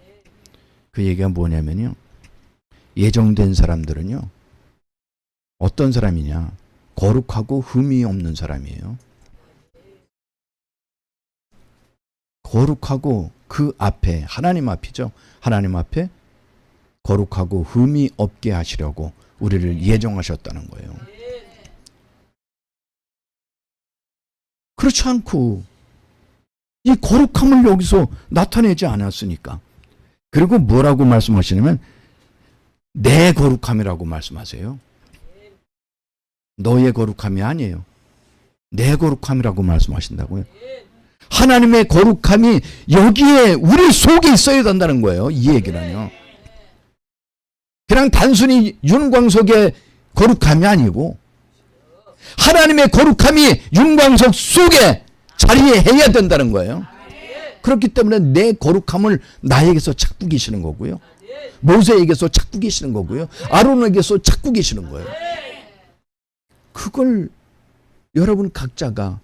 Speaker 1: 그 얘기가 뭐냐면요, 예정된 사람들은요 어떤 사람이냐, 거룩하고 흠이 없는 사람이에요. 거룩하고 그 앞에, 하나님 앞이죠. 하나님 앞에 거룩하고 흠이 없게 하시려고 우리를 예정하셨다는 거예요. 그렇지 않고 이 거룩함을 여기서 나타내지 않았으니까. 그리고 뭐라고 말씀하시냐면 내 거룩함이라고 말씀하세요. 너의 거룩함이 아니에요. 내 거룩함이라고 말씀하신다고요. 하나님의 거룩함이 여기에 우리 속에 있어야 된다는 거예요. 이 얘기는요. 그냥 단순히 윤광석의 거룩함이 아니고 하나님의 거룩함이 윤광석 속에 자리해야 된다는 거예요. 그렇기 때문에 내 거룩함을 나에게서 찾고 계시는 거고요. 모세에게서 찾고 계시는 거고요. 아론에게서 찾고 계시는 거예요. 그걸 여러분 각자가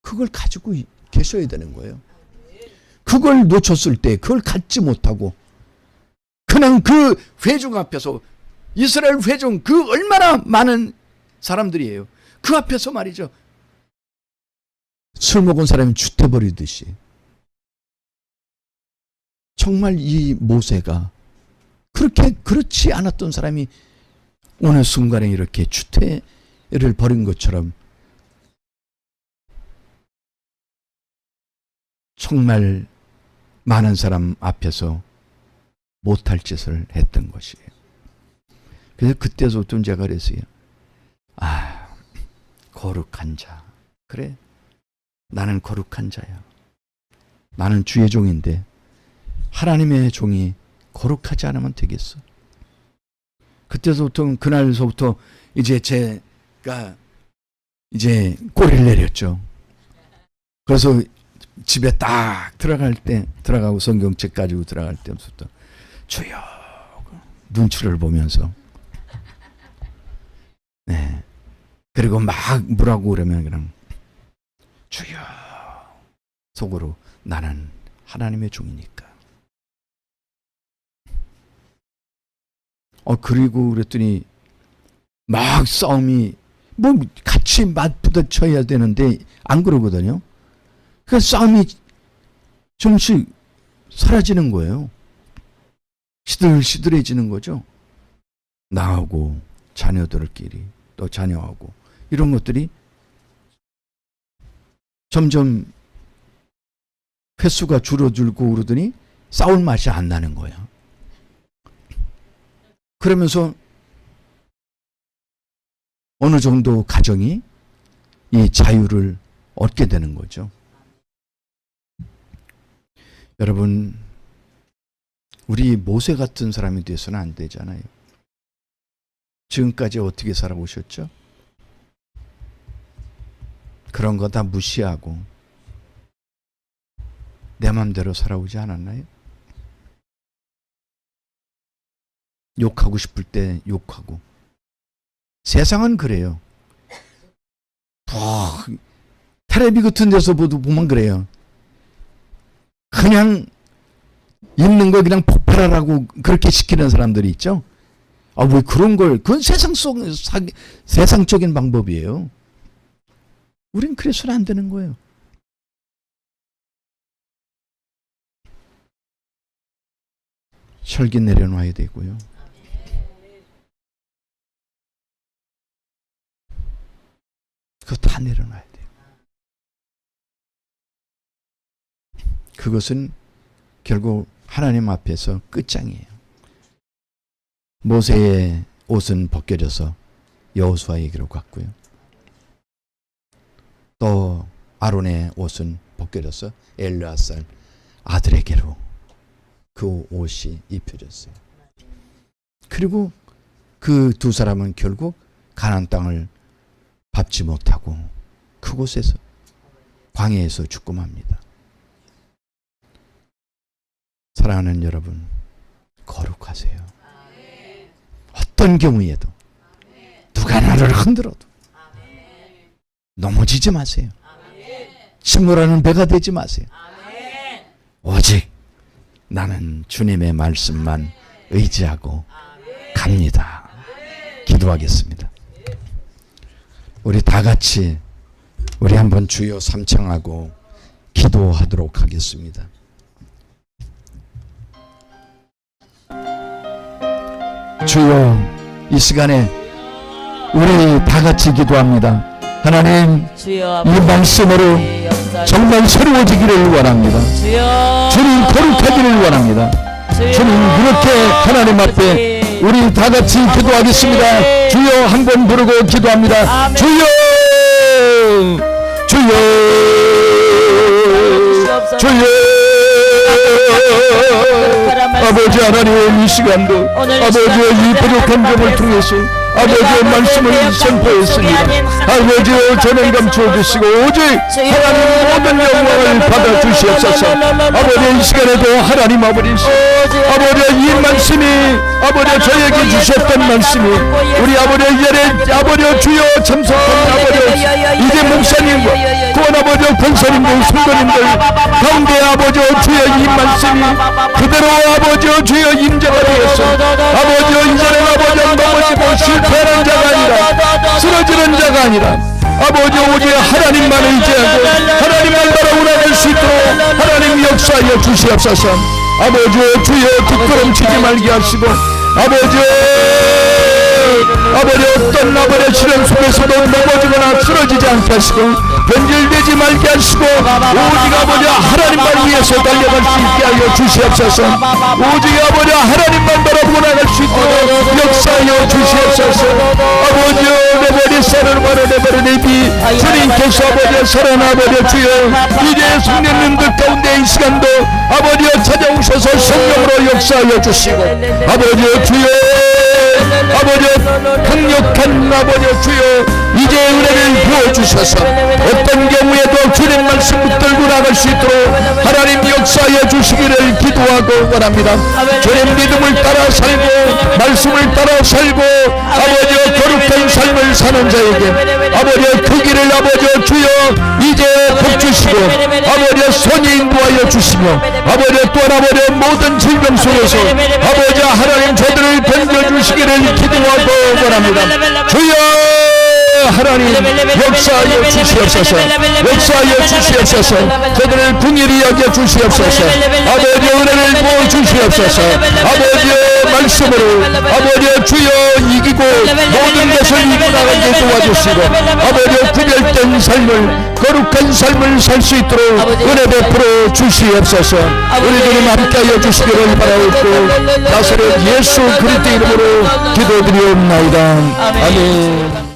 Speaker 1: 그걸 가지고 계셔야 되는 거예요. 그걸 놓쳤을 때 그걸 갖지 못하고 그냥 그 회중 앞에서, 이스라엘 회중 그 얼마나 많은 사람들이에요. 그 앞에서 말이죠, 술 먹은 사람이 주태버리듯이. 정말 이 모세가 그렇지 않았던 사람이 어느 순간에 이렇게 주태를 벌인 것처럼 정말 많은 사람 앞에서 못할 짓을 했던 것이에요. 그래서 그때부터 제가 그랬어요. 거룩한 자. 그래, 나는 거룩한 자야. 나는 주의 종인데 하나님의 종이 거룩하지 않으면 되겠어. 그때부터, 그날서부터 이제 제가 이제 꼬리를 내렸죠. 그래서 집에 딱 들어가고 성경책 가지고 들어갈 때부터 주여 눈치를 보면서, 네, 그리고 막 뭐라고 그러면 그냥 주여, 속으로 나는 하나님의 종이니까. 그리고 그랬더니 막 싸움이, 뭐 같이 맞부딪혀야 되는데 안 그러거든요. 그 싸움이 좀씩 사라지는 거예요. 시들시들해지는 거죠. 나하고 자녀들끼리, 또 자녀하고, 이런 것들이 점점 횟수가 줄어들고 그러더니 싸울 맛이 안 나는 거야. 그러면서 어느 정도 가정이 이 자유를 얻게 되는 거죠. 여러분, 우리 모세 같은 사람이 돼서는 안 되잖아요. 지금까지 어떻게 살아오셨죠? 그런 거 다 무시하고 내 맘대로 살아오지 않았나요? 욕하고 싶을 때 욕하고. 세상은 그래요. 텔레비 같은 데서 보면 그래요. 그냥 있는 거 그냥 폭발하라고 그렇게 시키는 사람들이 있죠. 왜 그런 걸, 그건 세상적인 방법이에요. 우린 그래서는 안 되는 거예요. 혈기 내려놔야 되고요. 그거 다 내려놔야 돼요. 그것은 결국 하나님 앞에서 끝장이에요. 모세의 옷은 벗겨져서 여호수아에게로 갔고요. 또 아론의 옷은 벗겨져서 엘르아살 아들에게로 그 옷이 입혀졌어요. 그리고 그 두 사람은 결국 가나안 땅을 밟지 못하고 그곳에서 광야에서 죽고 맙니다. 사랑하는 여러분, 거룩하세요. 어떤 경우에도 누가 나를 흔들어도 넘어지지 마세요. 침몰하는 배가 되지 마세요. 오직 나는 주님의 말씀만 의지하고 갑니다. 기도하겠습니다. 우리 다 같이 우리 한번 주여 삼창하고 기도하도록 하겠습니다. 주여, 이 시간에 우리 다 같이 기도합니다. 하나님, 이 말씀으로 정말 새로워지기를 원합니다. 주님 거룩하기를 원합니다. 주님, 이렇게 하나님 앞에 우리 다 같이 기도하겠습니다. 주여, 한번 부르고 기도합니다. 주여, 주여, 주여. 아버지 하나님, 이 시간도 아버지의 이 부족한 점을 통해서 아버지의 말씀을 선포했습니다. 아버지여, 저는 감춰주시고 오직 하나님 모든 영광을 받아주시옵소서. 아버지, 이 시간에도 하나님 아버지 이 말씀이 아버지 저에게 주셨던 말씀이 우리 아버지 예래 아버지 주여 참석한 아버지 이제 목사님과 구원 아버지 권사님들 성도님들 가운데 아버지 주여 이 말씀이 그대로 아버지 주여 임재가 되었어. 아버지 이제는 아버지 넘어지고 실패하는 자가 아니라 쓰러지는 자가 아니라 아버지 오직 하나님만 의지하고 하나님만 바라보나갈 수 있도록 하나님 역사하여 주시옵소서. 아버지 주여 뒷걸음치지 말게 하시고 아버지 어떤 아버지 시련 속에서도 넘어지거나 쓰러지지 않게 하시고 변질되지 말게 하시고 오직 아버지 하나님만 위해서 달려갈 수 있게 하여 주시옵소서. 오직 아버지 하나님만 바라보고 나갈 수 있도록 역사하여 주시옵소서. 아버지 내버리 사랑하는 내버리 비 주님께서 아버지 사랑 아버지 주여 이제 성령님들 가운데 이 시간도 아버지 찾아오셔서 성령으로 역사하여 주시고 아버지 주여 아버지 강력한 아버지 주여 이제 은혜를 부어주셔서 어떤 경우에도 주님 말씀 붙들고 나갈 수 있도록 하나님 역사하여 주시기를 기도하고 원합니다. 주님 믿음을 따라 살고 말씀을 따라 살고 아버지 거룩한 삶을 사는 자에게 아버지 그 길을 아버지 주여 이제 복주시고 아버지 선이 인도하여 주시며 아버지 또한 아버지 모든 질병 속에서 아버지 하나님 저들을 건져주시기를 기도하고 원합니다. 주여 하나님 역사하여 주시옵소서. 역사하여 주시옵소서. 저들을 궁일이 여겨 주시옵소서. 아버지 은혜를 부어 주시옵소서. 아버지의 말씀으로 아버지 주여 이기고 모든 것을 이기고 나가게 도와주시고 아버지 구별된 삶을 거룩한 삶을 살 수 있도록 은혜 베풀어 주시옵소서. 우리들이 함께하여 주시기를 바라옵고 나사렛 예수 그리스도 이름으로 기도드리옵나이다. 아멘.